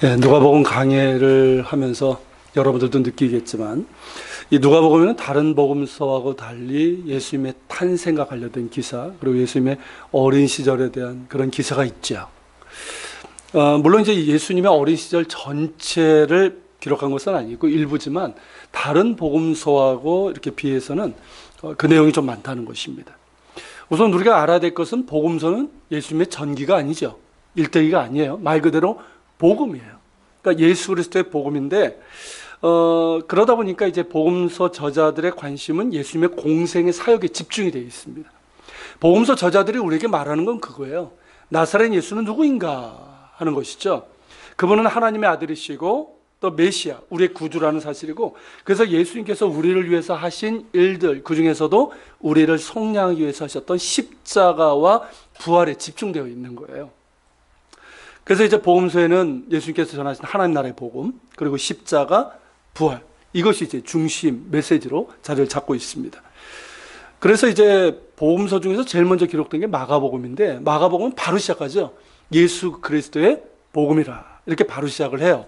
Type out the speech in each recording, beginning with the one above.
예, 누가복음 강해를 하면서 여러분들도 느끼겠지만 이 누가복음에는 다른 복음서하고 달리 예수님의 탄생과 관련된 기사, 그리고 예수님의 어린 시절에 대한 그런 기사가 있죠. 물론 이제 예수님의 어린 시절 전체를 기록한 것은 아니고 일부지만 다른 복음서하고 이렇게 비해서는 그 내용이 좀 많다는 것입니다. 우선 우리가 알아야 될 것은 복음서는 예수님의 전기가 아니죠. 일대기가 아니에요. 말 그대로 복음이에요. 그러니까 예수 그리스도의 복음인데 그러다 보니까 이제 복음서 저자들의 관심은 예수님의 공생의 사역에 집중이 되어 있습니다. 복음서 저자들이 우리에게 말하는 건 그거예요. 나사렛 예수는 누구인가 하는 것이죠. 그분은 하나님의 아들이시고 또 메시아, 우리의 구주라는 사실이고, 그래서 예수님께서 우리를 위해서 하신 일들, 그 중에서도 우리를 속량하기 위해서 하셨던 십자가와 부활에 집중되어 있는 거예요. 그래서 이제 복음서에는 예수님께서 전하신 하나님 나라의 복음, 그리고 십자가, 부활, 이것이 이제 중심 메시지로 자리를 잡고 있습니다. 그래서 이제 복음서 중에서 제일 먼저 기록된 게 마가복음인데, 마가복음은 바로 시작하죠. 예수 그리스도의 복음이라 이렇게 바로 시작을 해요.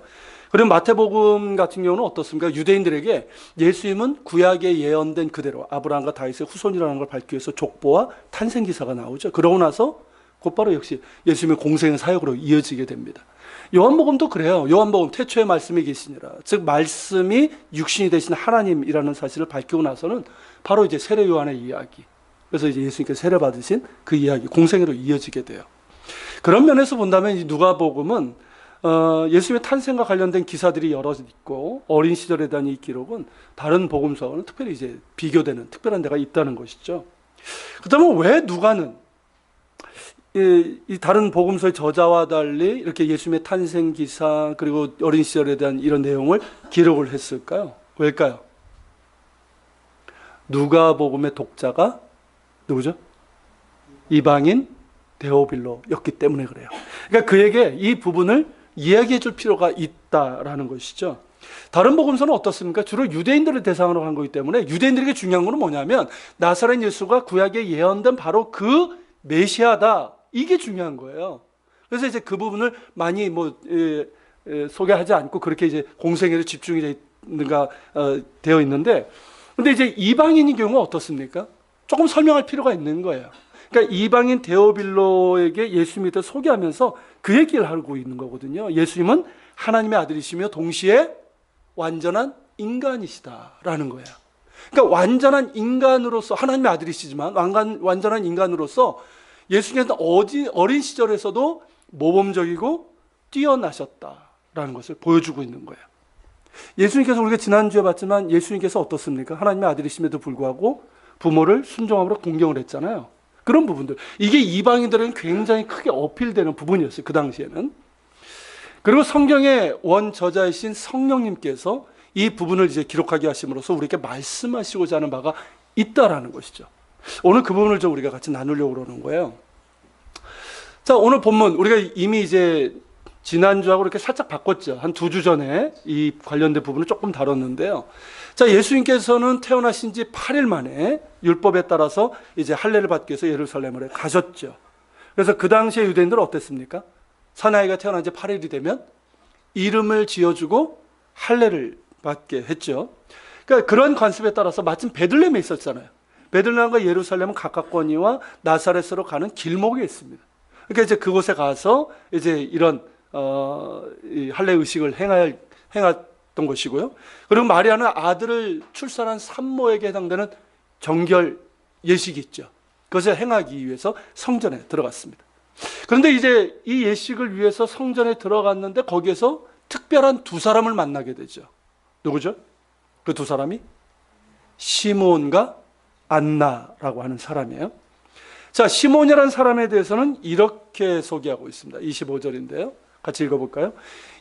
그리고 마태복음 같은 경우는 어떻습니까? 유대인들에게 예수님은 구약에 예언된 그대로 아브라함과 다윗의 후손이라는 걸 밝히기 위해서 족보와 탄생 기사가 나오죠. 그러고 나서 곧바로 역시 예수님의 공생의 사역으로 이어지게 됩니다. 요한복음도 그래요. 요한복음 태초에 말씀이 계시니라, 즉 말씀이 육신이 되신 하나님이라는 사실을 밝히고 나서는 바로 이제 세례 요한의 이야기, 그래서 이제 예수님께서 세례 받으신 그 이야기, 공생애로 이어지게 돼요. 그런 면에서 본다면 이 누가복음은 예수님의 탄생과 관련된 기사들이 여러 있고 어린 시절에 대한 이 기록은 다른 복음서와는 특별히 이제 비교되는 특별한 데가 있다는 것이죠. 그렇다면 왜 누가는 이 다른 복음서의 저자와 달리 이렇게 예수님의 탄생 기사 그리고 어린 시절에 대한 이런 내용을 기록을 했을까요? 왜일까요? 누가복음의 독자가 누구죠? 이방인 데오빌로였기 때문에 그래요. 그러니까 그에게 이 부분을 이야기해 줄 필요가 있다라는 것이죠. 다른 복음서는 어떻습니까? 주로 유대인들을 대상으로 한 거기 때문에 유대인들에게 중요한 것은 뭐냐면 나사렛 예수가 구약에 예언된 바로 그 메시아다, 이게 중요한 거예요. 그래서 이제 그 부분을 많이 소개하지 않고 그렇게 이제 공생애로 집중이 되어 있는데, 근데 이제 이방인의 경우는 어떻습니까? 조금 설명할 필요가 있는 거예요. 그러니까 이방인 데오빌로에게 예수님에 대해 소개하면서 그 얘기를 하고 있는 거거든요. 예수님은 하나님의 아들이시며 동시에 완전한 인간이시다라는 거예요. 그러니까 완전한 인간으로서 하나님의 아들이시지만 완전한 인간으로서 예수님께서 어린 시절에서도 모범적이고 뛰어나셨다라는 것을 보여주고 있는 거예요. 예수님께서 우리가 지난주에 봤지만 예수님께서 어떻습니까? 하나님의 아들이심에도 불구하고 부모를 순종함으로 공경을 했잖아요. 그런 부분들, 이게 이방인들에게는 굉장히 크게 어필되는 부분이었어요, 그 당시에는. 그리고 성경의 원저자이신 성령님께서 이 부분을 이제 기록하게 하심으로써 우리에게 말씀하시고자 하는 바가 있다라는 것이죠. 오늘 그 부분을 좀 우리가 같이 나누려고 그러는 거예요. 자, 오늘 본문 우리가 이미 이제 지난주하고 이렇게 살짝 바꿨죠. 한 2주 전에 이 관련된 부분을 조금 다뤘는데요. 자, 예수님께서는 태어나신 지 8일 만에 율법에 따라서 이제 할례를 받기 위해서 예루살렘으로 가셨죠. 그래서 그 당시에 유대인들은 어땠습니까? 사나이가 태어난 지 8일이 되면 이름을 지어주고 할례를 받게 했죠. 그러니까 그런 관습에 따라서 마침 베들레헴에 있었잖아요. 베들레헴과 예루살렘은 가깝거니와 나사렛으로 가는 길목에 있습니다. 그러니까 이제 그곳에 가서 이제 이런 이 할례 의식을 행했던 것이고요. 그리고 마리아는 아들을 출산한 산모에게 해당되는 정결 예식이 있죠. 그것을 행하기 위해서 성전에 들어갔습니다. 그런데 이제 이 예식을 위해서 성전에 들어갔는데 거기에서 특별한 두 사람을 만나게 되죠. 누구죠? 그 두 사람이 시몬과 안나라고 하는 사람이에요. 자, 시몬이라는 사람에 대해서는 이렇게 소개하고 있습니다. 25절인데요. 같이 읽어볼까요?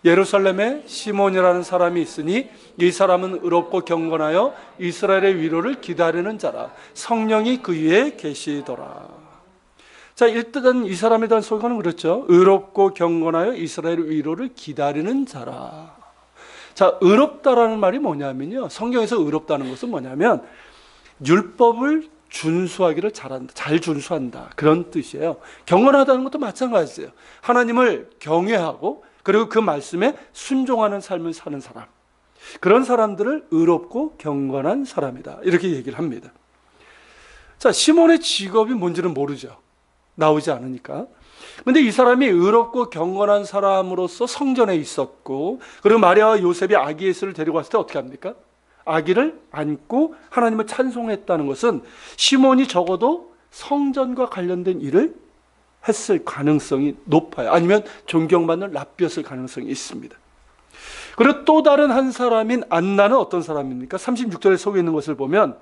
예루살렘에 시몬이라는 사람이 있으니 이 사람은 의롭고 경건하여 이스라엘의 위로를 기다리는 자라. 성령이 그 위에 계시더라. 자, 일단 이 사람에 대한 소개는 그렇죠. 의롭고 경건하여 이스라엘의 위로를 기다리는 자라. 자, 의롭다라는 말이 뭐냐면요, 성경에서 의롭다는 것은 뭐냐면 율법을 준수하기를 잘한다, 잘 준수한다, 그런 뜻이에요. 경건하다는 것도 마찬가지예요. 하나님을 경외하고 그리고 그 말씀에 순종하는 삶을 사는 사람, 그런 사람들을 의롭고 경건한 사람이다, 이렇게 얘기를 합니다. 자, 시몬의 직업이 뭔지는 모르죠. 나오지 않으니까. 근데 이 사람이 의롭고 경건한 사람으로서 성전에 있었고, 그리고 마리아와 요셉이 아기 예수를 데리고 왔을 때 어떻게 합니까? 아기를 안고 하나님을 찬송했다는 것은 시몬이 적어도 성전과 관련된 일을 했을 가능성이 높아요. 아니면 존경받는 랍비였을 가능성이 있습니다. 그리고 또 다른 한 사람인 안나는 어떤 사람입니까? 36절에 속에 있는 것을 보면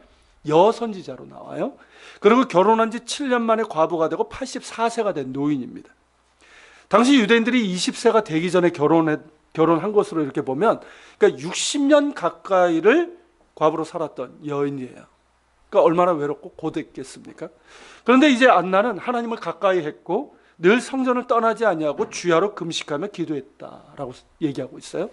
여선지자로 나와요. 그리고 결혼한 지 7년 만에 과부가 되고 84세가 된 노인입니다. 당시 유대인들이 20세가 되기 전에 결혼한 것으로 이렇게 보면, 그러니까 60년 가까이를 과부로 살았던 여인이에요. 그러니까 얼마나 외롭고 고됐겠습니까? 그런데 이제 안나는 하나님을 가까이 했고 늘 성전을 떠나지 아니하고 주야로 금식하며 기도했다라고 얘기하고 있어요.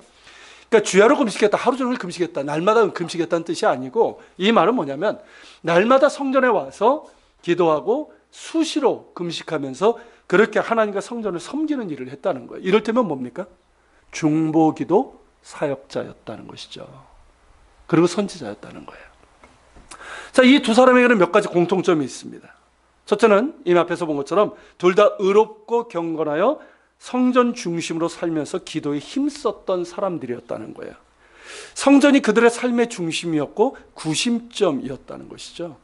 그러니까 주야로 금식했다, 하루 종일 금식했다, 날마다 금식했다는 뜻이 아니고, 이 말은 뭐냐면 날마다 성전에 와서 기도하고 수시로 금식하면서 그렇게 하나님과 성전을 섬기는 일을 했다는 거예요. 이를테면 뭡니까? 중보기도 사역자였다는 것이죠. 그리고 선지자였다는 거예요. 자, 이 두 사람에게는 몇 가지 공통점이 있습니다. 첫째는 이미 앞에서 본 것처럼 둘 다 의롭고 경건하여 성전 중심으로 살면서 기도에 힘썼던 사람들이었다는 거예요. 성전이 그들의 삶의 중심이었고 구심점이었다는 것이죠.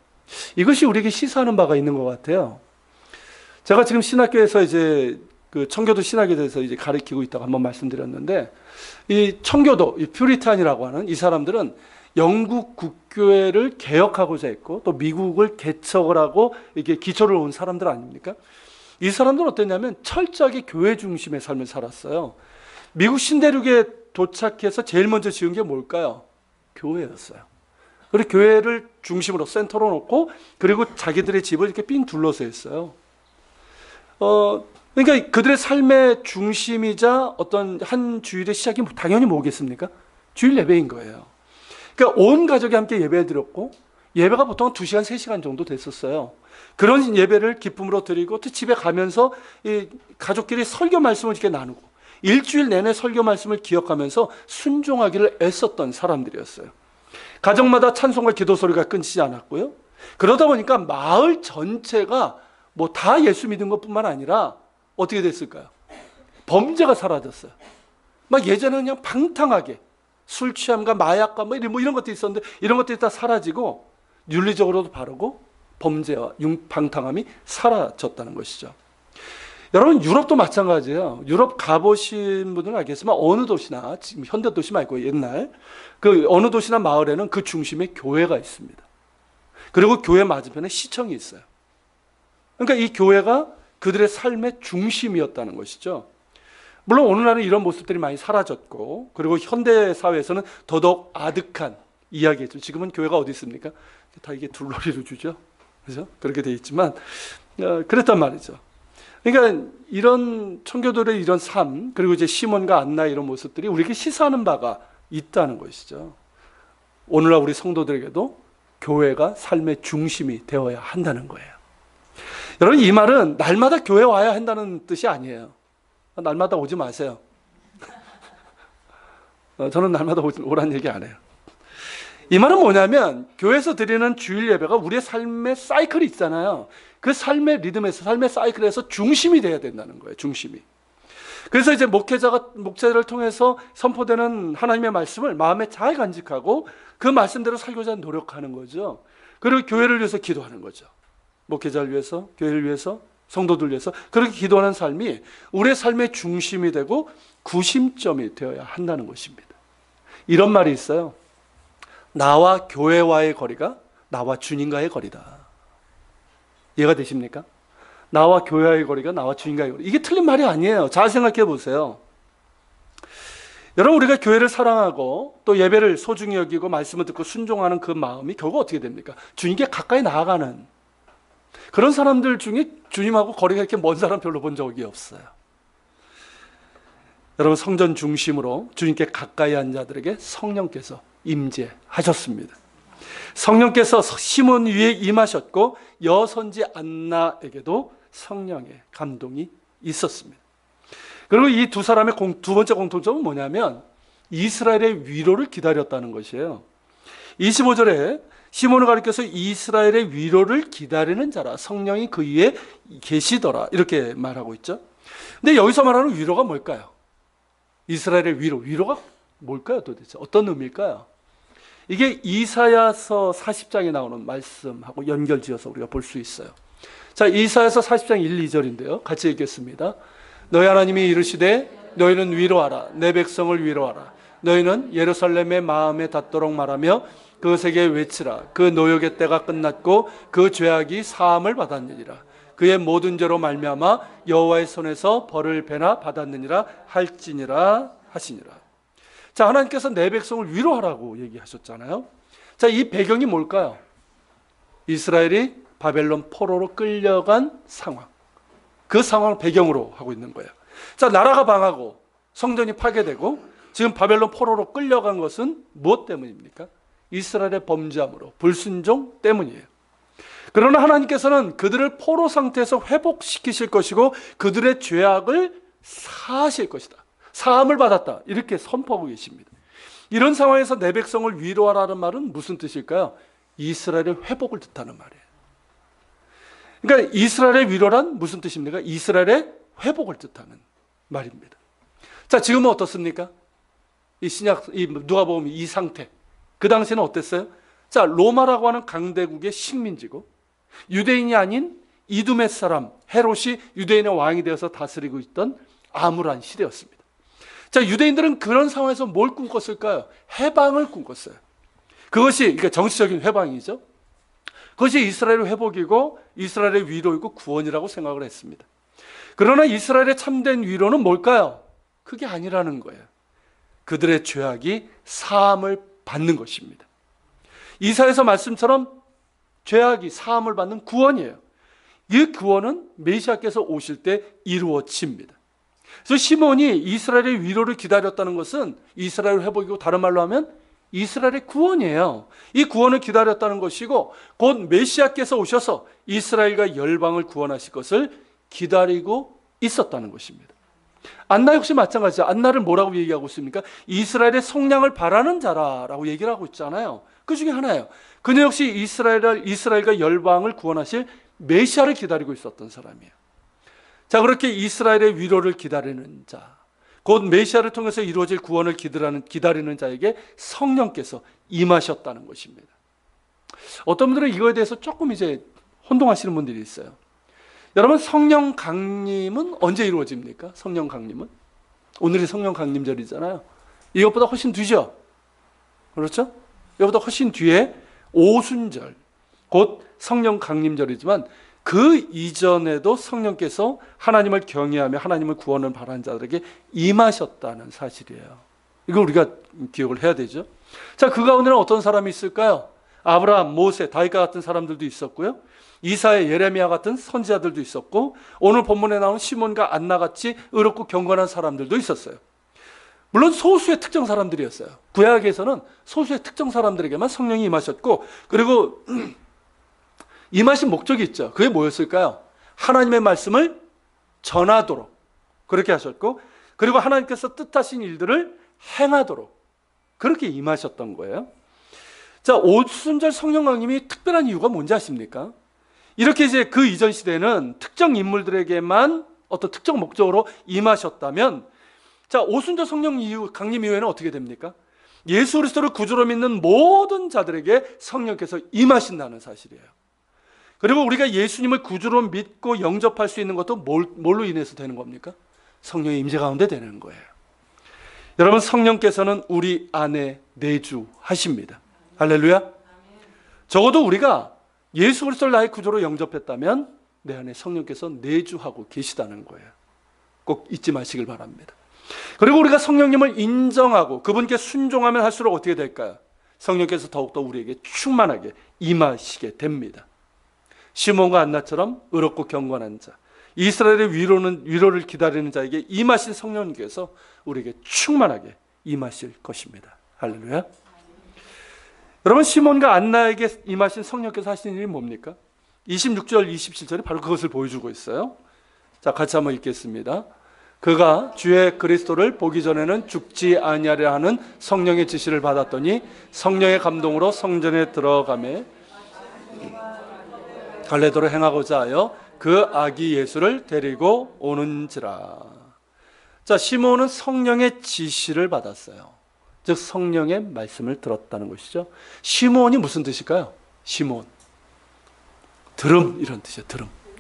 이것이 우리에게 시사하는 바가 있는 것 같아요. 제가 지금 신학교에서 이제 그 청교도 신학에 대해서 이제 가르치고 있다고 한번 말씀드렸는데, 이 청교도, 이 퓨리탄이라고 하는 이 사람들은 영국 국교회를 개혁하고자 했고 또 미국을 개척을 하고 이게 기초를 온 사람들 아닙니까? 이 사람들은 어땠냐면 철저하게 교회 중심의 삶을 살았어요. 미국 신대륙에 도착해서 제일 먼저 지은 게 뭘까요? 교회였어요. 그리고 교회를 중심으로 센터로 놓고 그리고 자기들의 집을 이렇게 삥 둘러서 했어요. 그러니까 그들의 삶의 중심이자 어떤 한 주일의 시작이 당연히 뭐겠습니까? 주일 예배인 거예요. 그러니까 온 가족이 함께 예배 드렸고, 예배가 보통 2시간, 3시간 정도 됐었어요. 그런 예배를 기쁨으로 드리고 또 집에 가면서 이 가족끼리 설교 말씀을 이렇게 나누고 일주일 내내 설교 말씀을 기억하면서 순종하기를 애썼던 사람들이었어요. 가정마다 찬송과 기도 소리가 끊이지 않았고요. 그러다 보니까 마을 전체가 뭐 다 예수 믿은 것뿐만 아니라 어떻게 됐을까요? 범죄가 사라졌어요. 막 예전에는 그냥 방탕하게 술 취함과 마약과 뭐 이런 것도 있었는데 이런 것들이 다 사라지고 윤리적으로도 바르고 범죄와 방탕함이 사라졌다는 것이죠. 여러분, 유럽도 마찬가지예요. 유럽 가보신 분들은 알겠지만 어느 도시나, 지금 현대 도시 말고 옛날 그 어느 도시나 마을에는 그 중심에 교회가 있습니다. 그리고 교회 맞은편에 시청이 있어요. 그러니까 이 교회가 그들의 삶의 중심이었다는 것이죠. 물론 오늘날은 이런 모습들이 많이 사라졌고, 그리고 현대 사회에서는 더더욱 아득한 이야기죠. 지금은 교회가 어디 있습니까? 다 이게 둘러리로 주죠. 그죠? 그렇게 돼 있지만, 그랬단 말이죠. 그러니까 이런 청교도의 이런 삶, 그리고 이제 시몬과 안나 이런 모습들이 우리에게 시사하는 바가 있다는 것이죠. 오늘날 우리 성도들에게도 교회가 삶의 중심이 되어야 한다는 거예요. 여러분, 이 말은 날마다 교회 와야 한다는 뜻이 아니에요. 날마다 오지 마세요. 저는 날마다 오라는 얘기 안 해요. 이 말은 뭐냐면 교회에서 드리는 주일 예배가 우리의 삶의 사이클이 있잖아요. 그 삶의 리듬에서, 삶의 사이클에서 중심이 돼야 된다는 거예요. 중심이. 그래서 이제 목회자를 통해서 선포되는 하나님의 말씀을 마음에 잘 간직하고 그 말씀대로 살고자 노력하는 거죠. 그리고 교회를 위해서 기도하는 거죠. 목회자를 위해서, 교회를 위해서, 성도들 위해서 그렇게 기도하는 삶이 우리의 삶의 중심이 되고 구심점이 되어야 한다는 것입니다. 이런 말이 있어요. 나와 교회와의 거리가 나와 주님과의 거리다. 이해가 되십니까? 나와 교회와의 거리가 나와 주님과의 거리. 이게 틀린 말이 아니에요. 잘 생각해 보세요. 여러분, 우리가 교회를 사랑하고 또 예배를 소중히 여기고 말씀을 듣고 순종하는 그 마음이 결국 어떻게 됩니까? 주님께 가까이 나아가는 그런 사람들 중에 주님하고 거리가 이렇게 먼 사람 별로 본 적이 없어요. 여러분, 성전 중심으로 주님께 가까이 한 자들에게 성령께서 임재하셨습니다. 성령께서 시몬 위에 임하셨고 여선지 안나에게도 성령의 감동이 있었습니다. 그리고 이 두 사람의 두 번째 공통점은 뭐냐면 이스라엘의 위로를 기다렸다는 것이에요. 25절에 시몬을 가리켜서 이스라엘의 위로를 기다리는 자라, 성령이 그 위에 계시더라, 이렇게 말하고 있죠. 근데 여기서 말하는 위로가 뭘까요? 이스라엘의 위로가 뭘까요 도대체? 어떤 의미일까요? 이게 이사야서 40장에 나오는 말씀하고 연결지어서 우리가 볼 수 있어요. 자, 이사야서 40장 1, 2절인데요. 같이 읽겠습니다. 너희 하나님이 이르시되 너희는 위로하라. 내 백성을 위로하라. 너희는 예루살렘의 마음에 닿도록 말하며 그것에게 외치라. 그 노역의 때가 끝났고 그 죄악이 사함을 받았느니라. 그의 모든 죄로 말미암아 여호와의 손에서 벌을 배나 받았느니라 할지니라 하시니라. 자, 하나님께서 내 백성을 위로하라고 얘기하셨잖아요. 자, 이 배경이 뭘까요? 이스라엘이 바벨론 포로로 끌려간 상황. 그 상황을 배경으로 하고 있는 거예요. 자, 나라가 망하고 성전이 파괴되고 지금 바벨론 포로로 끌려간 것은 무엇 때문입니까? 이스라엘의 범죄함으로, 불순종 때문이에요. 그러나 하나님께서는 그들을 포로 상태에서 회복시키실 것이고 그들의 죄악을 사하실 것이다. 사함을 받았다. 이렇게 선포하고 계십니다. 이런 상황에서 내 백성을 위로하라는 말은 무슨 뜻일까요? 이스라엘의 회복을 뜻하는 말이에요. 그러니까 이스라엘의 위로란 무슨 뜻입니까? 이스라엘의 회복을 뜻하는 말입니다. 자, 지금은 어떻습니까? 이 신약, 누가복음 이 상태. 그 당시에는 어땠어요? 자, 로마라고 하는 강대국의 식민지고 유대인이 아닌 이두메 사람 헤롯이 유대인의 왕이 되어서 다스리고 있던 암울한 시대였습니다. 자, 유대인들은 그런 상황에서 뭘 꿈꿨을까요? 해방을 꿈꿨어요. 그것이 그러니까 정치적인 해방이죠. 그것이 이스라엘의 회복이고 이스라엘의 위로이고 구원이라고 생각을 했습니다. 그러나 이스라엘의 참된 위로는 뭘까요? 그게 아니라는 거예요. 그들의 죄악이 사함을 받는 것입니다. 이사야서 말씀처럼 죄악이 사함을 받는 구원이에요. 이 구원은 메시아께서 오실 때 이루어집니다. 그래서 시몬이 이스라엘의 위로를 기다렸다는 것은 이스라엘 회복이고 다른 말로 하면 이스라엘의 구원이에요. 이 구원을 기다렸다는 것이고 곧 메시아께서 오셔서 이스라엘과 열방을 구원하실 것을 기다리고 있었다는 것입니다. 안나 역시 마찬가지죠. 안나를 뭐라고 얘기하고 있습니까? 이스라엘의 속량을 바라는 자라라고 얘기를 하고 있잖아요. 그 중에 하나예요. 그녀 역시 이스라엘과 열방을 구원하실 메시아를 기다리고 있었던 사람이에요. 자, 그렇게 이스라엘의 위로를 기다리는 자, 곧 메시아를 통해서 이루어질 구원을 기다리는 자에게 성령께서 임하셨다는 것입니다. 어떤 분들은 이거에 대해서 조금 이제 혼동하시는 분들이 있어요. 여러분, 성령 강림은 언제 이루어집니까? 성령 강림은? 오늘이 성령 강림절이잖아요. 이것보다 훨씬 뒤죠? 그렇죠? 이것보다 훨씬 뒤에 오순절, 곧 성령 강림절이지만 그 이전에도 성령께서 하나님을 경외하며 하나님을 구원을 바라는 자들에게 임하셨다는 사실이에요. 이거 우리가 기억을 해야 되죠. 자, 그 가운데는 어떤 사람이 있을까요? 아브라함, 모세, 다윗과 같은 사람들도 있었고요. 이사야, 예레미야 같은 선지자들도 있었고 오늘 본문에 나오는 시몬과 안나같이 의롭고 경건한 사람들도 있었어요. 물론 소수의 특정 사람들이었어요. 구약에서는 소수의 특정 사람들에게만 성령이 임하셨고 그리고 임하신 목적이 있죠. 그게 뭐였을까요? 하나님의 말씀을 전하도록 그렇게 하셨고 그리고 하나님께서 뜻하신 일들을 행하도록 그렇게 임하셨던 거예요. 자, 오순절 성령 강림이 특별한 이유가 뭔지 아십니까? 이렇게 이제 그 이전 시대는 특정 인물들에게만 어떤 특정 목적으로 임하셨다면 자, 오순절 성령 강림 이후에는 어떻게 됩니까? 예수 그리스도를 구주로 믿는 모든 자들에게 성령께서 임하신다는 사실이에요. 그리고 우리가 예수님을 구주로 믿고 영접할 수 있는 것도 뭘로 인해서 되는 겁니까? 성령의 임재 가운데 되는 거예요. 여러분, 성령께서는 우리 안에 내주하십니다. 할렐루야. 적어도 우리가 예수 그리스도를 나의 구주로 영접했다면 내 안에 성령께서 내주하고 계시다는 거예요. 꼭 잊지 마시길 바랍니다. 그리고 우리가 성령님을 인정하고 그분께 순종하면 할수록 어떻게 될까요? 성령께서 더욱더 우리에게 충만하게 임하시게 됩니다. 시몬과 안나처럼 의롭고 경건한 자, 이스라엘의 위로를 기다리는 자에게 임하신 성령님께서 우리에게 충만하게 임하실 것입니다. 할렐루야. 여러분, 시몬과 안나에게 임하신 성령께서 하시는 일이 뭡니까? 26절, 27절이 바로 그것을 보여주고 있어요. 자, 같이 한번 읽겠습니다. 그가 주의 그리스도를 보기 전에는 죽지 아니하려 하는 성령의 지시를 받았더니 성령의 감동으로 성전에 들어가매 갈래도로 행하고자 하여 그 아기 예수를 데리고 오는지라. 자, 시몬은 성령의 지시를 받았어요. 즉 성령의 말씀을 들었다는 것이죠. 시몬이 무슨 뜻일까요? 시몬, 들음 이런 뜻이에요.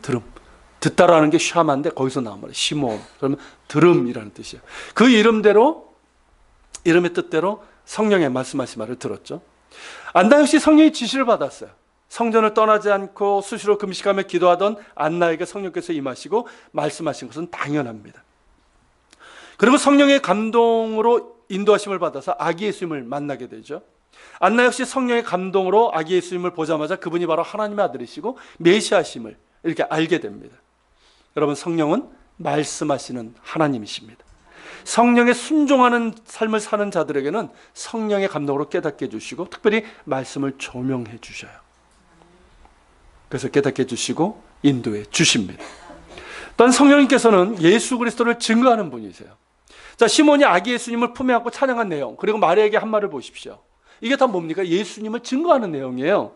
들음. 듣다라는 게 샤마인데 거기서 나온 말이에요. 시몬. 그러면 들음이라는 뜻이에요. 그 이름대로, 이름의 뜻대로 성령의 말씀하신 말을 들었죠. 안나 역시 성령의 지시를 받았어요. 성전을 떠나지 않고 수시로 금식하며 기도하던 안나에게 성령께서 임하시고 말씀하신 것은 당연합니다. 그리고 성령의 감동으로 인도하심을 받아서 아기 예수님을 만나게 되죠. 안나 역시 성령의 감동으로 아기 예수님을 보자마자 그분이 바로 하나님의 아들이시고 메시아심을 이렇게 알게 됩니다. 여러분, 성령은 말씀하시는 하나님이십니다. 성령에 순종하는 삶을 사는 자들에게는 성령의 감동으로 깨닫게 해주시고 특별히 말씀을 조명해 주셔요. 그래서 깨닫게 해주시고 인도해 주십니다. 또한 성령님께서는 예수 그리스도를 증거하는 분이세요. 자, 시몬이 아기 예수님을 품에 안고 찬양한 내용, 그리고 마리아에게 한 말을 보십시오. 이게 다 뭡니까? 예수님을 증거하는 내용이에요.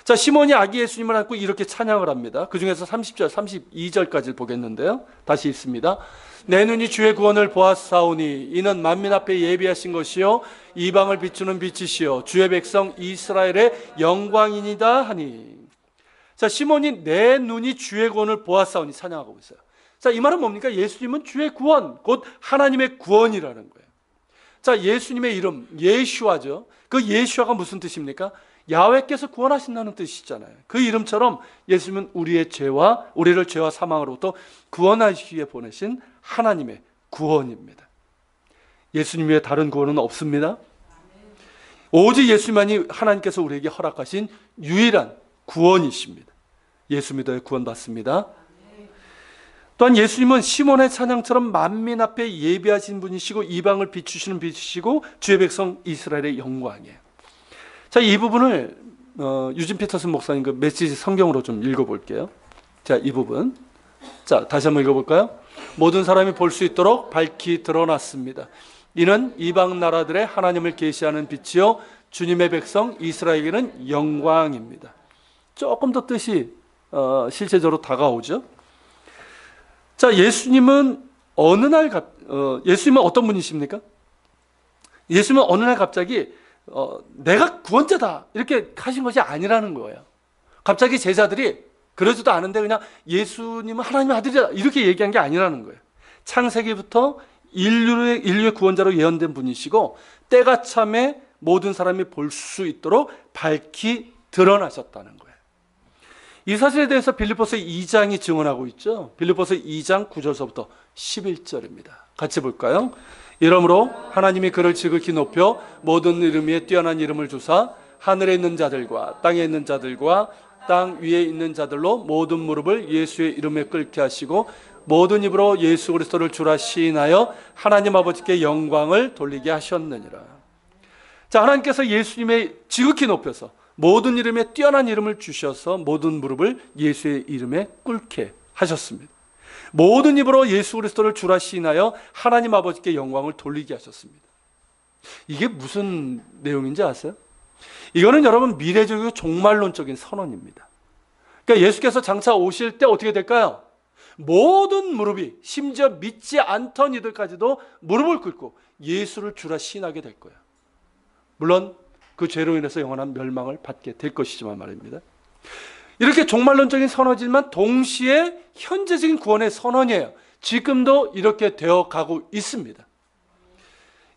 자, 시몬이 아기 예수님을 안고 이렇게 찬양을 합니다. 그 중에서 30절, 32절까지를 보겠는데요. 다시 읽습니다. 내 눈이 주의 구원을 보았사오니 이는 만민 앞에 예비하신 것이요 이방을 비추는 빛이시요 주의 백성 이스라엘의 영광이니다 하니. 자, 시몬이 내 눈이 주의 구원을 보았사오니 찬양하고 있어요. 자, 이 말은 뭡니까? 예수님은 주의 구원, 곧 하나님의 구원이라는 거예요. 자, 예수님의 이름 예슈아죠. 그 예슈아가 무슨 뜻입니까? 야훼께서 구원하신다는 뜻이잖아요. 그 이름처럼 예수님은 우리를 죄와 사망으로부터 구원하시기 위해 보내신 하나님의 구원입니다. 예수님 외에 다른 구원은 없습니다. 오직 예수님만이 하나님께서 우리에게 허락하신 유일한 구원이십니다. 예수 믿어야 구원받습니다. 또한 예수님은 시몬의 찬양처럼 만민 앞에 예비하신 분이시고 이방을 비추시는 빛이시고 주의 백성 이스라엘의 영광이에요. 자, 이 부분을 유진 피터슨 목사님 그 메시지 성경으로 좀 읽어볼게요. 자, 이 부분. 자, 다시 한번 읽어볼까요? 모든 사람이 볼 수 있도록 밝히 드러났습니다. 이는 이방 나라들의 하나님을 계시하는 빛이요 주님의 백성 이스라엘에게는 영광입니다. 조금 더 뜻이 실제적으로 다가오죠. 자, 예수님은 예수님은 어떤 분이십니까? 예수님은 어느 날 갑자기 내가 구원자다 이렇게 하신 것이 아니라는 거예요. 갑자기 제자들이 그러지도 않은데 그냥 예수님은 하나님의 아들이다 이렇게 얘기한 게 아니라는 거예요. 창세기부터 인류의 구원자로 예언된 분이시고 때가 참에 모든 사람이 볼 수 있도록 밝히 드러나셨다는 거예요. 이 사실에 대해서 빌립보서 2장이 증언하고 있죠. 빌립보서 2장 9절서부터 11절입니다. 같이 볼까요? 이러므로 하나님이 그를 지극히 높여 모든 이름 위에 뛰어난 이름을 주사 하늘에 있는 자들과 땅에 있는 자들과 땅 위에 있는 자들로 모든 무릎을 예수의 이름에 꿇게 하시고 모든 입으로 예수 그리스도를 주라 시인하여 하나님 아버지께 영광을 돌리게 하셨느니라. 자, 하나님께서 예수님의 지극히 높여서 모든 이름에 뛰어난 이름을 주셔서 모든 무릎을 예수의 이름에 꿇게 하셨습니다. 모든 입으로 예수 그리스도를 주라 시인하여 하나님 아버지께 영광을 돌리게 하셨습니다. 이게 무슨 내용인지 아세요? 이거는 여러분 미래적이고 종말론적인 선언입니다. 그러니까 예수께서 장차 오실 때 어떻게 될까요? 모든 무릎이 심지어 믿지 않던 이들까지도 무릎을 꿇고 예수를 주라 시인하게 될 거예요. 물론 그 죄로 인해서 영원한 멸망을 받게 될 것이지만 말입니다. 이렇게 종말론적인 선언이지만 동시에 현재적인 구원의 선언이에요. 지금도 이렇게 되어 가고 있습니다.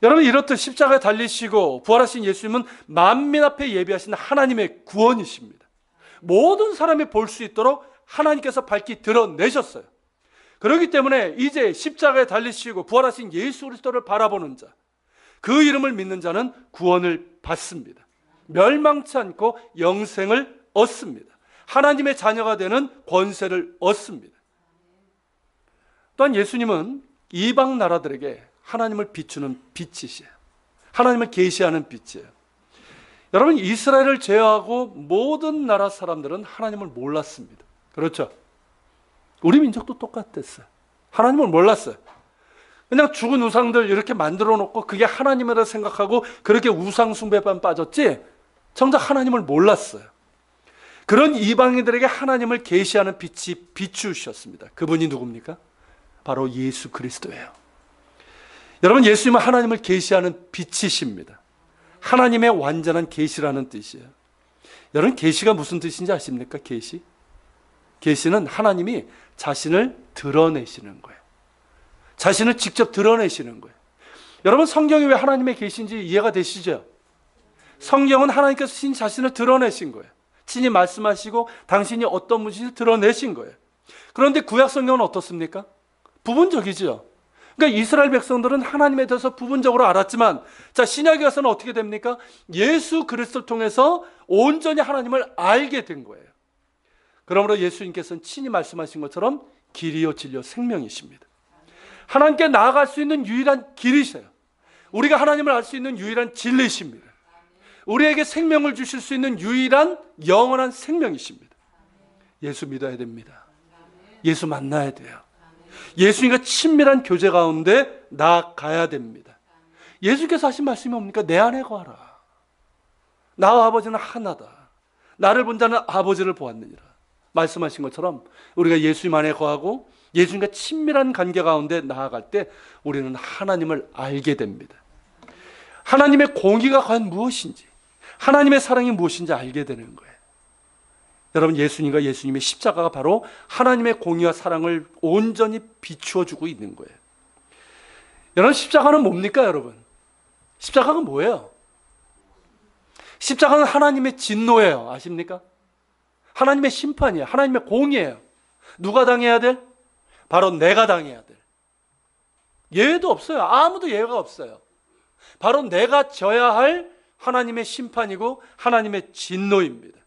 여러분, 이렇듯 십자가에 달리시고 부활하신 예수님은 만민 앞에 예비하신 하나님의 구원이십니다. 모든 사람이 볼 수 있도록 하나님께서 밝히 드러내셨어요. 그렇기 때문에 이제 십자가에 달리시고 부활하신 예수 그리스도를 바라보는 자, 그 이름을 믿는 자는 구원을 받습니다. 멸망치 않고 영생을 얻습니다. 하나님의 자녀가 되는 권세를 얻습니다. 또한 예수님은 이방 나라들에게 하나님을 비추는 빛이시에요. 하나님을 계시하는 빛이에요. 여러분, 이스라엘을 제외하고 모든 나라 사람들은 하나님을 몰랐습니다. 그렇죠? 우리 민족도 똑같았어요. 하나님을 몰랐어요. 그냥 죽은 우상들 이렇게 만들어 놓고 그게 하나님이라 생각하고 그렇게 우상 숭배만 빠졌지 정작 하나님을 몰랐어요. 그런 이방인들에게 하나님을 계시하는 빛이 비추셨습니다. 그분이 누굽니까? 바로 예수 그리스도예요. 여러분, 예수님은 하나님을 계시하는 빛이십니다. 하나님의 완전한 계시라는 뜻이에요. 여러분, 계시가 무슨 뜻인지 아십니까? 계시? 계시는 하나님이 자신을 드러내시는 거예요. 자신을 직접 드러내시는 거예요. 여러분, 성경이 왜 하나님의 계시인지 이해가 되시죠? 성경은 하나님께서 신 자신을 드러내신 거예요. 친히 말씀하시고 당신이 어떤 분인지 드러내신 거예요. 그런데 구약 성경은 어떻습니까? 부분적이죠. 그러니까 이스라엘 백성들은 하나님에 대해서 부분적으로 알았지만, 자, 신약에 가서는 어떻게 됩니까? 예수 그리스도를 통해서 온전히 하나님을 알게 된 거예요. 그러므로 예수님께서는 친히 말씀하신 것처럼 길이요 진리요 생명이십니다. 하나님께 나아갈 수 있는 유일한 길이세요. 우리가 하나님을 알 수 있는 유일한 진리십니다. 우리에게 생명을 주실 수 있는 유일한 영원한 생명이십니다. 예수 믿어야 됩니다. 예수 만나야 돼요. 예수님과 친밀한 교제 가운데 나아가야 됩니다. 예수께서 하신 말씀이 뭡니까? 내 안에 거하라. 나와 아버지는 하나다. 나를 본 자는 아버지를 보았느니라. 말씀하신 것처럼 우리가 예수님 안에 거하고 예수님과 친밀한 관계 가운데 나아갈 때 우리는 하나님을 알게 됩니다. 하나님의 공의가 과연 무엇인지, 하나님의 사랑이 무엇인지 알게 되는 거예요. 여러분, 예수님과 예수님의 십자가가 바로 하나님의 공의와 사랑을 온전히 비추어주고 있는 거예요. 여러분, 십자가는 뭡니까, 여러분? 십자가가 뭐예요? 십자가는 하나님의 진노예요. 아십니까? 하나님의 심판이에요. 하나님의 공의예요. 누가 당해야 돼? 바로 내가 당해야 돼. 예외도 없어요. 아무도 예외가 없어요. 바로 내가 져야 할 하나님의 심판이고 하나님의 진노입니다.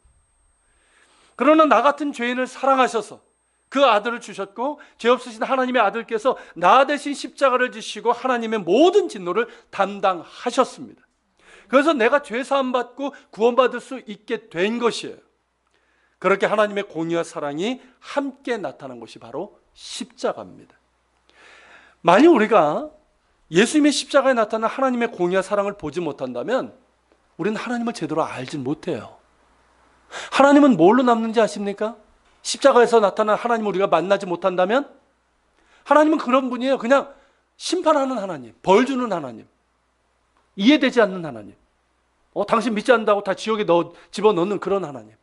그러나 나 같은 죄인을 사랑하셔서 그 아들을 주셨고, 죄 없으신 하나님의 아들께서 나 대신 십자가를 지시고 하나님의 모든 진노를 담당하셨습니다. 그래서 내가 죄 사함 받고 구원받을 수 있게 된 것이에요. 그렇게 하나님의 공의와 사랑이 함께 나타난 것이 바로 십자가입니다. 만약 우리가 예수님의 십자가에 나타난 하나님의 공의와 사랑을 보지 못한다면 우리는 하나님을 제대로 알지 못해요. 하나님은 뭘로 남는지 아십니까? 십자가에서 나타난 하나님을 우리가 만나지 못한다면 하나님은 그런 분이에요. 그냥 심판하는 하나님, 벌 주는 하나님, 이해되지 않는 하나님, 당신 믿지 않는다고 다 지옥에 집어넣는 그런 하나님.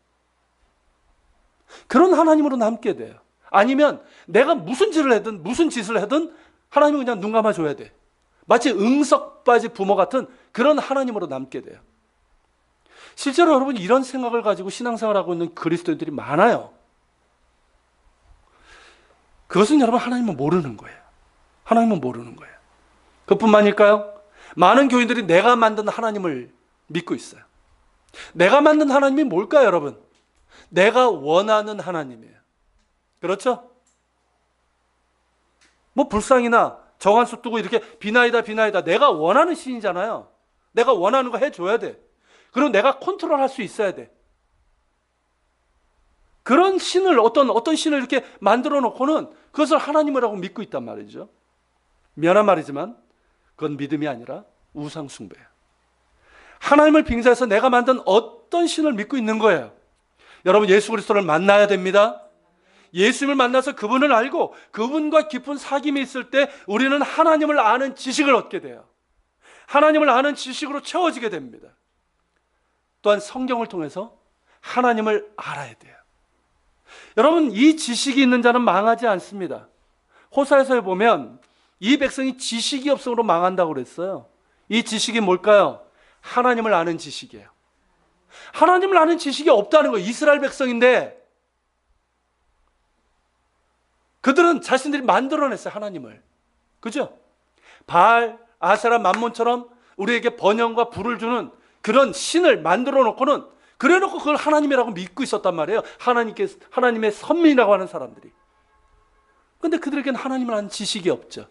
그런 하나님으로 남게 돼요. 아니면 내가 무슨 짓을 하든 하나님은 그냥 눈 감아줘야 돼. 마치 응석바지 부모 같은 그런 하나님으로 남게 돼요. 실제로 여러분, 이런 생각을 가지고 신앙생활하고 있는 그리스도인들이 많아요. 그것은 여러분, 하나님은 모르는 거예요. 하나님은 모르는 거예요. 그뿐만일까요? 많은 교인들이 내가 만든 하나님을 믿고 있어요. 내가 만든 하나님이 뭘까요, 여러분? 내가 원하는 하나님이에요. 그렇죠? 뭐 불상이나 정한수 두고 이렇게 비나이다 내가 원하는 신이잖아요. 내가 원하는 거 해줘야 돼. 그리고 내가 컨트롤할 수 있어야 돼. 그런 신을 어떤 신을 이렇게 만들어 놓고는 그것을 하나님이라고 믿고 있단 말이죠. 미안한 말이지만 그건 믿음이 아니라 우상 숭배예요. 하나님을 빙자해서 내가 만든 어떤 신을 믿고 있는 거예요. 여러분, 예수 그리스도를 만나야 됩니다. 예수님을 만나서 그분을 알고 그분과 깊은 사귐이 있을 때 우리는 하나님을 아는 지식을 얻게 돼요. 하나님을 아는 지식으로 채워지게 됩니다. 또한 성경을 통해서 하나님을 알아야 돼요. 여러분, 이 지식이 있는 자는 망하지 않습니다. 호사에서에 보면 이 백성이 지식이 없음으로 망한다고 그랬어요. 이 지식이 뭘까요? 하나님을 아는 지식이에요. 하나님을 아는 지식이 없다는 거예요. 이스라엘 백성인데 그들은 자신들이 만들어냈어요, 하나님을. 그죠? 바알, 아세라, 만몬처럼 우리에게 번영과 부를 주는 그런 신을 만들어 놓고는, 그래 놓고 그걸 하나님이라고 믿고 있었단 말이에요. 하나님의 선민이라고 하는 사람들이. 근데 그들에게는 하나님을 아는 지식이 없죠.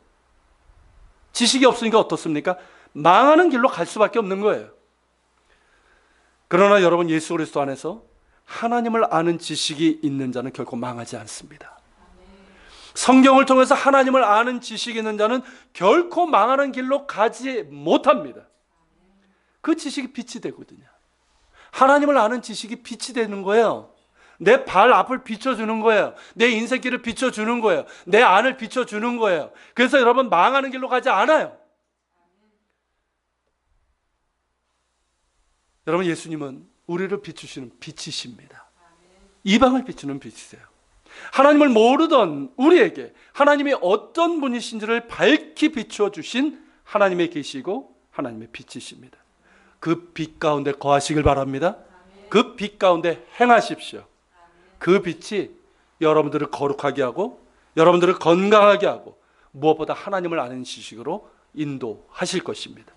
지식이 없으니까 어떻습니까? 망하는 길로 갈 수밖에 없는 거예요. 그러나 여러분, 예수 그리스도 안에서 하나님을 아는 지식이 있는 자는 결코 망하지 않습니다. 성경을 통해서 하나님을 아는 지식이 있는 자는 결코 망하는 길로 가지 못합니다. 그 지식이 빛이 되거든요. 하나님을 아는 지식이 빛이 되는 거예요. 내 발 앞을 비춰주는 거예요. 내 인생길을 비춰주는 거예요. 내 안을 비춰주는 거예요. 그래서 여러분 망하는 길로 가지 않아요. 여러분 예수님은 우리를 비추시는 빛이십니다. 이방을 비추는 빛이세요. 하나님을 모르던 우리에게 하나님이 어떤 분이신지를 밝히 비추어 주신 하나님의 계시고 하나님의 빛이십니다. 그 빛 가운데 거하시길 바랍니다. 그 빛 가운데 행하십시오. 그 빛이 여러분들을 거룩하게 하고 여러분들을 건강하게 하고 무엇보다 하나님을 아는 지식으로 인도하실 것입니다.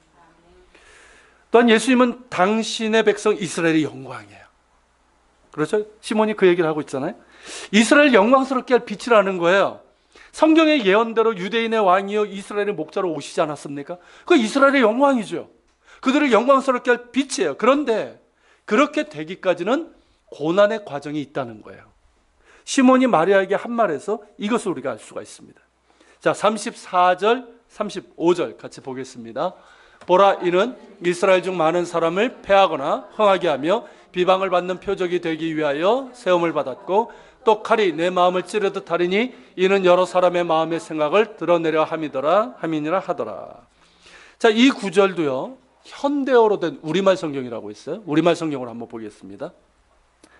또한 예수님은 당신의 백성 이스라엘의 영광이에요. 그렇죠? 시몬이 그 얘기를 하고 있잖아요. 이스라엘 영광스럽게 할 빛이라는 거예요. 성경의 예언대로 유대인의 왕이요 이스라엘의 목자로 오시지 않았습니까? 그 이스라엘의 영광이죠. 그들을 영광스럽게 할 빛이에요. 그런데 그렇게 되기까지는 고난의 과정이 있다는 거예요. 시몬이 마리아에게 한 말에서 이것을 우리가 알 수가 있습니다. 자, 34절, 35절 같이 보겠습니다. 보라, 이는 이스라엘 중 많은 사람을 패하거나 흥하게 하며 비방을 받는 표적이 되기 위하여 세움을 받았고 또 칼이 내 마음을 찌르듯 하리니 이는 여러 사람의 마음의 생각을 드러내려 함이니라 하더라. 자, 이 구절도요 현대어로 된 우리말 성경이라고 있어요. 우리말 성경으로 한번 보겠습니다.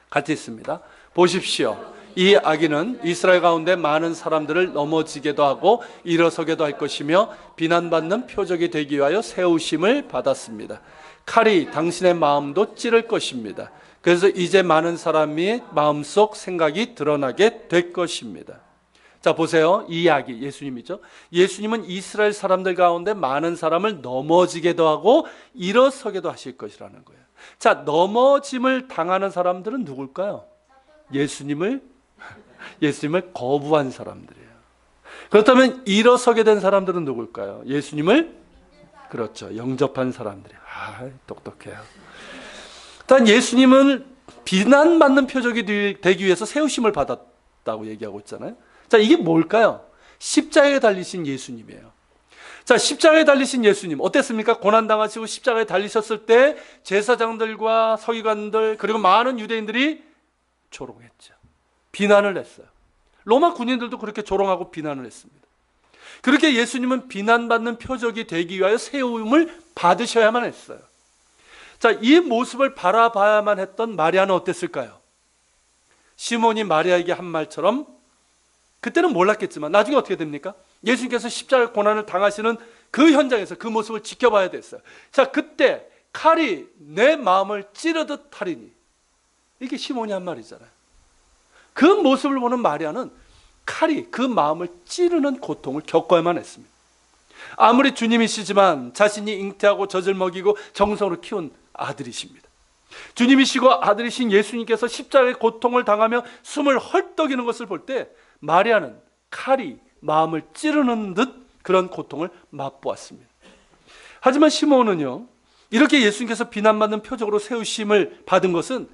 같이 있습니다. 보십시오. 이 아기는 이스라엘 가운데 많은 사람들을 넘어지게도 하고 일어서게도 할 것이며 비난받는 표적이 되기 위하여 세우심을 받았습니다. 칼이 당신의 마음도 찌를 것입니다. 그래서 이제 많은 사람이 마음속 생각이 드러나게 될 것입니다. 자, 보세요. 이 아기, 예수님이죠. 예수님은 이스라엘 사람들 가운데 많은 사람을 넘어지게도 하고 일어서게도 하실 것이라는 거예요. 자, 넘어짐을 당하는 사람들은 누굴까요? 예수님을 거부한 사람들이에요. 그렇다면 일어서게 된 사람들은 누굴까요? 예수님을 그렇죠, 영접한 사람들이에요. 아, 똑똑해요. 일단 예수님은 비난받는 표적이 되기 위해서 세우심을 받았다고 얘기하고 있잖아요. 자, 이게 뭘까요? 십자가에 달리신 예수님이에요. 자, 십자가에 달리신 예수님 어땠습니까? 고난당하시고 십자가에 달리셨을 때 제사장들과 서기관들 그리고 많은 유대인들이 조롱했죠. 비난을 했어요. 로마 군인들도 그렇게 조롱하고 비난을 했습니다. 그렇게 예수님은 비난받는 표적이 되기 위하여 세움을 받으셔야만 했어요. 자, 이 모습을 바라봐야만 했던 마리아는 어땠을까요? 시몬이 마리아에게 한 말처럼 그때는 몰랐겠지만 나중에 어떻게 됩니까? 예수님께서 십자가 고난을 당하시는 그 현장에서 그 모습을 지켜봐야 됐어요. 자, 그때 칼이 내 마음을 찌르듯 하리니, 이게 시몬이 한 말이잖아요. 그 모습을 보는 마리아는 칼이 그 마음을 찌르는 고통을 겪어야만 했습니다. 아무리 주님이시지만 자신이 잉태하고 젖을 먹이고 정성으로 키운 아들이십니다. 주님이시고 아들이신 예수님께서 십자가의 고통을 당하며 숨을 헐떡이는 것을 볼 때 마리아는 칼이 마음을 찌르는 듯 그런 고통을 맛보았습니다. 하지만 시몬은요, 이렇게 예수님께서 비난받는 표적으로 세우심을 받은 것은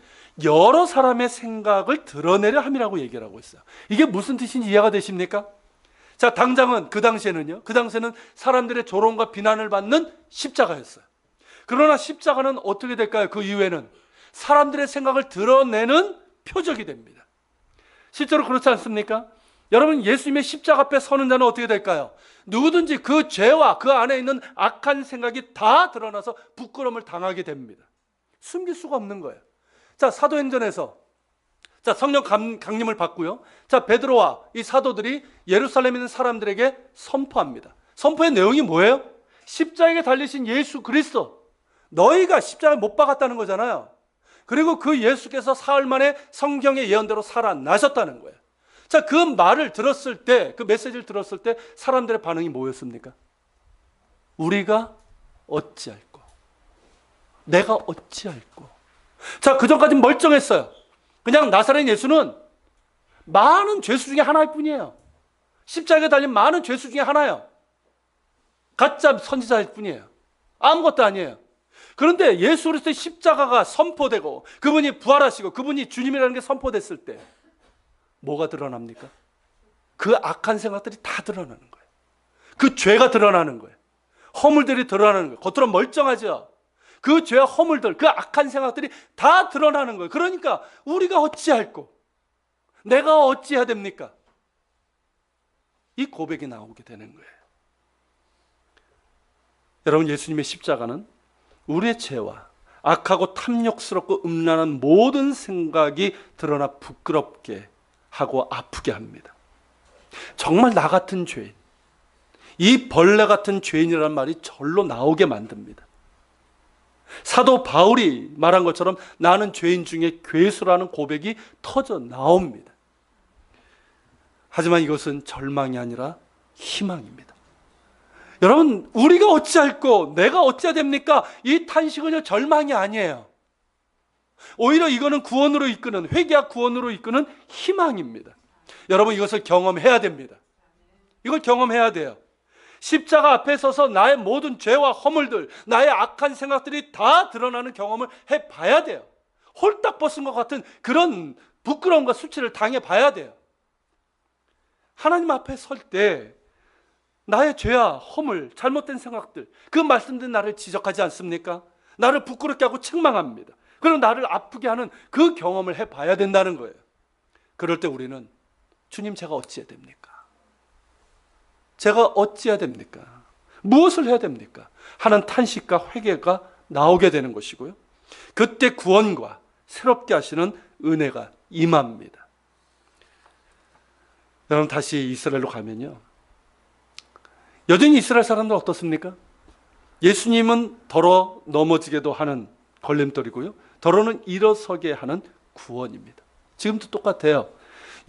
여러 사람의 생각을 드러내려 함이라고 얘기를 하고 있어요. 이게 무슨 뜻인지 이해가 되십니까? 자, 당장은 그 당시에는 사람들의 조롱과 비난을 받는 십자가였어요. 그러나 십자가는 어떻게 될까요? 그 이후에는 사람들의 생각을 드러내는 표적이 됩니다. 실제로 그렇지 않습니까? 여러분, 예수님의 십자가 앞에 서는 자는 어떻게 될까요? 누구든지 그 죄와 그 안에 있는 악한 생각이 다 드러나서 부끄러움을 당하게 됩니다. 숨길 수가 없는 거예요. 자, 사도행전에서 성령 강림을 받고요. 자, 베드로와 이 사도들이 예루살렘에 있는 사람들에게 선포합니다. 선포의 내용이 뭐예요? 십자가에 달리신 예수 그리스도, 너희가 십자가에 못 박았다는 거잖아요. 그리고 그 예수께서 사흘 만에 성경의 예언대로 살아나셨다는 거예요. 자, 그 말을 들었을 때, 그 메시지를 들었을 때 사람들의 반응이 뭐였습니까? 우리가 어찌할꼬? 내가 어찌할꼬? 자, 그전까지는 멀쩡했어요. 그냥 나사렛 예수는 많은 죄수 중에 하나일 뿐이에요. 십자가에 달린 많은 죄수 중에 하나예요. 가짜 선지자일 뿐이에요. 아무것도 아니에요. 그런데 예수 그리스도의 십자가가 선포되고 그분이 부활하시고 그분이 주님이라는 게 선포됐을 때 뭐가 드러납니까? 그 악한 생각들이 다 드러나는 거예요. 그 죄가 드러나는 거예요. 허물들이 드러나는 거예요. 겉으로 멀쩡하죠. 그 죄와 허물들, 그 악한 생각들이 다 드러나는 거예요. 그러니까 우리가 어찌할꼬? 내가 어찌해야 됩니까? 이 고백이 나오게 되는 거예요. 여러분, 예수님의 십자가는 우리의 죄와 악하고 탐욕스럽고 음란한 모든 생각이 드러나 부끄럽게 하고 아프게 합니다. 정말 나 같은 죄인, 이 벌레 같은 죄인이라는 말이 절로 나오게 만듭니다. 사도 바울이 말한 것처럼 나는 죄인 중에 괴수라는 고백이 터져 나옵니다. 하지만 이것은 절망이 아니라 희망입니다. 여러분, 우리가 어찌할꼬? 내가 어찌해야 됩니까? 이 탄식은요, 절망이 아니에요. 오히려 이거는 구원으로 이끄는, 회개와 구원으로 이끄는 희망입니다. 여러분, 이것을 경험해야 됩니다. 이걸 경험해야 돼요. 십자가 앞에 서서 나의 모든 죄와 허물들, 나의 악한 생각들이 다 드러나는 경험을 해봐야 돼요. 홀딱 벗은 것 같은 그런 부끄러움과 수치를 당해봐야 돼요. 하나님 앞에 설 때 나의 죄와 허물, 잘못된 생각들, 그 말씀들은 나를 지적하지 않습니까? 나를 부끄럽게 하고 책망합니다. 그리고 나를 아프게 하는 그 경험을 해봐야 된다는 거예요. 그럴 때 우리는 주님, 제가 어찌해야 됩니까? 제가 어찌해야 됩니까? 무엇을 해야 됩니까? 하는 탄식과 회개가 나오게 되는 것이고요. 그때 구원과 새롭게 하시는 은혜가 임합니다. 여러분, 다시 이스라엘로 가면요, 여전히 이스라엘 사람들 어떻습니까? 예수님은 더러 넘어지게도 하는 걸림돌이고요, 더러는 일어서게 하는 구원입니다. 지금도 똑같아요.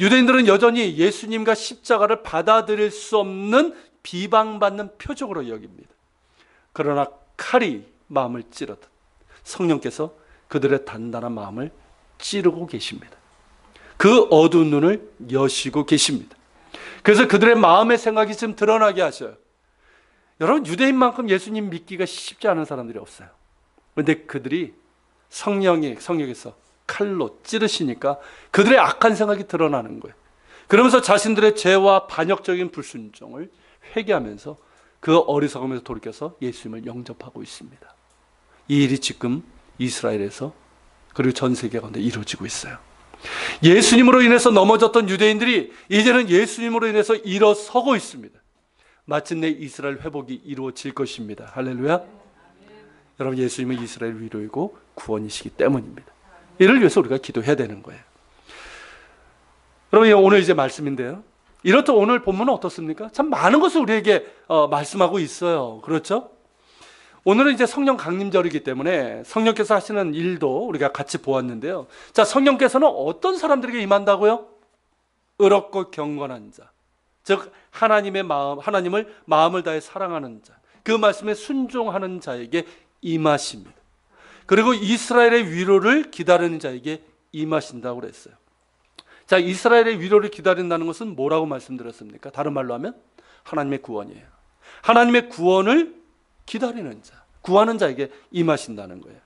유대인들은 여전히 예수님과 십자가를 받아들일 수 없는 비방받는 표적으로 여깁니다. 그러나 칼이 마음을 찌르듯 성령께서 그들의 단단한 마음을 찌르고 계십니다. 그 어두운 눈을 여시고 계십니다. 그래서 그들의 마음의 생각이 지금 드러나게 하셔요. 여러분, 유대인만큼 예수님 믿기가 쉽지 않은 사람들이 없어요. 그런데 그들이 성령에서 칼로 찌르시니까 그들의 악한 생각이 드러나는 거예요. 그러면서 자신들의 죄와 반역적인 불순종을 회개하면서 그 어리석음에서 돌이켜서 예수님을 영접하고 있습니다. 이 일이 지금 이스라엘에서 그리고 전 세계 가운데 이루어지고 있어요. 예수님으로 인해서 넘어졌던 유대인들이 이제는 예수님으로 인해서 일어서고 있습니다. 마침내 이스라엘 회복이 이루어질 것입니다. 할렐루야. 여러분, 예수님은 이스라엘 위로이고 구원이시기 때문입니다. 이를 위해서 우리가 기도해야 되는 거예요. 여러분, 오늘 이제 말씀인데요, 이렇듯 오늘 본문은 어떻습니까? 참 많은 것을 우리에게 말씀하고 있어요. 그렇죠? 오늘은 이제 성령 강림절이기 때문에 성령께서 하시는 일도 우리가 같이 보았는데요. 자, 성령께서는 어떤 사람들에게 임한다고요? 의롭고 경건한 자, 즉 하나님의 마음, 하나님을 마음을 다해 사랑하는 자, 그 말씀에 순종하는 자에게 임하십니다. 그리고 이스라엘의 위로를 기다리는 자에게 임하신다고 그랬어요. 자, 이스라엘의 위로를 기다린다는 것은 뭐라고 말씀드렸습니까? 다른 말로 하면 하나님의 구원이에요. 하나님의 구원을 기다리는 자, 구하는 자에게 임하신다는 거예요.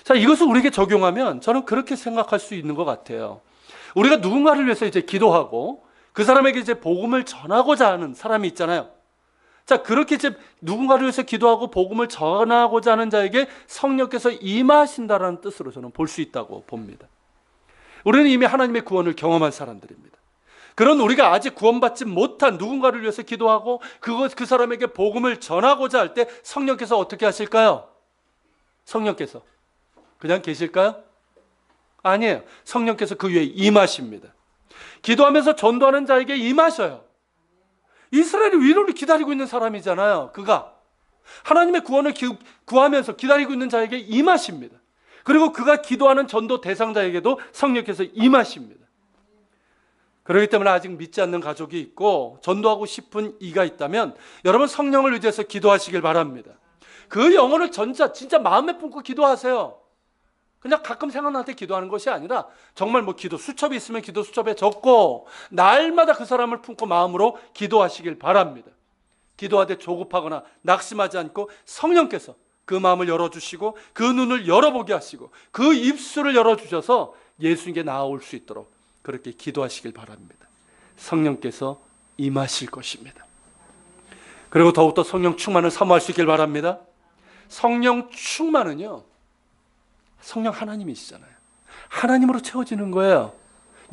자, 이것을 우리에게 적용하면 저는 그렇게 생각할 수 있는 것 같아요. 우리가 누군가를 위해서 이제 기도하고 그 사람에게 이제 복음을 전하고자 하는 사람이 있잖아요. 자, 그렇게 이제 누군가를 위해서 기도하고 복음을 전하고자 하는 자에게 성령께서 임하신다라는 뜻으로 저는 볼 수 있다고 봅니다. 우리는 이미 하나님의 구원을 경험한 사람들입니다. 그런 우리가 아직 구원받지 못한 누군가를 위해서 기도하고 그 사람에게 복음을 전하고자 할 때 성령께서 어떻게 하실까요? 성령께서 그냥 계실까요? 아니에요. 성령께서 그 위에 임하십니다. 기도하면서 전도하는 자에게 임하셔요. 이스라엘이 위로를 기다리고 있는 사람이잖아요. 그가 하나님의 구원을 구하면서 기다리고 있는 자에게 임하십니다. 그리고 그가 기도하는 전도 대상자에게도 성령께서 임하십니다. 그렇기 때문에 아직 믿지 않는 가족이 있고 전도하고 싶은 이가 있다면 여러분, 성령을 의지해서 기도하시길 바랍니다. 그 영혼을 진짜 마음에 품고 기도하세요. 그냥 가끔 생각날 때 기도하는 것이 아니라 정말 뭐 기도 수첩이 있으면 기도 수첩에 적고 날마다 그 사람을 품고 마음으로 기도하시길 바랍니다. 기도하되 조급하거나 낙심하지 않고 성령께서 그 마음을 열어주시고 그 눈을 열어보게 하시고 그 입술을 열어주셔서 예수님께 나아올 수 있도록 그렇게 기도하시길 바랍니다. 성령께서 임하실 것입니다. 그리고 더욱더 성령 충만을 사모할 수 있길 바랍니다. 성령 충만은요, 성령 하나님이시잖아요. 하나님으로 채워지는 거예요.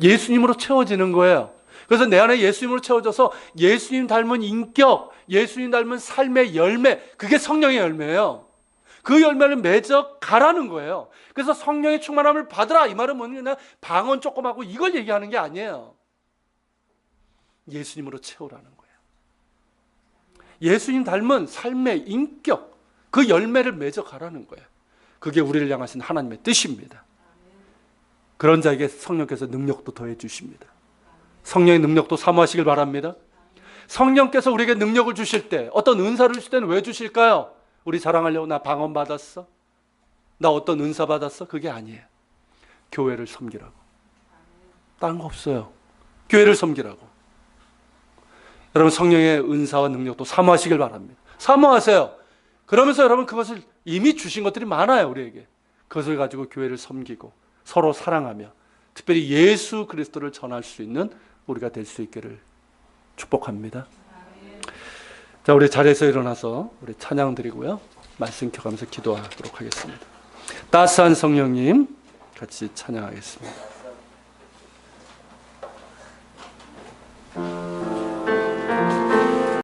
예수님으로 채워지는 거예요. 그래서 내 안에 예수님으로 채워져서 예수님 닮은 인격, 예수님 닮은 삶의 열매, 그게 성령의 열매예요. 그 열매를 맺어 가라는 거예요. 그래서 성령의 충만함을 받으라, 이 말은 뭐냐, 방언 조금 하고 이걸 얘기하는 게 아니에요. 예수님으로 채우라는 거예요. 예수님 닮은 삶의 인격, 그 열매를 맺어 가라는 거예요. 그게 우리를 향하신 하나님의 뜻입니다. 그런 자에게 성령께서 능력도 더해 주십니다. 성령의 능력도 사모하시길 바랍니다. 성령께서 우리에게 능력을 주실 때, 어떤 은사를 주실 때는 왜 주실까요? 우리 자랑하려고 나 방언 받았어? 나 어떤 은사 받았어? 그게 아니에요. 교회를 섬기라고. 다른 거 없어요. 교회를 섬기라고. 여러분, 성령의 은사와 능력도 사모하시길 바랍니다. 사모하세요. 그러면서 여러분, 그것을 이미 주신 것들이 많아요, 우리에게. 그것을 가지고 교회를 섬기고 서로 사랑하며 특별히 예수 그리스도를 전할 수 있는 우리가 될 수 있기를 축복합니다. 자, 우리 자리에서 일어나서 우리 찬양 드리고요, 말씀 켜가면서 기도하도록 하겠습니다. 따스한 성령님, 같이 찬양하겠습니다.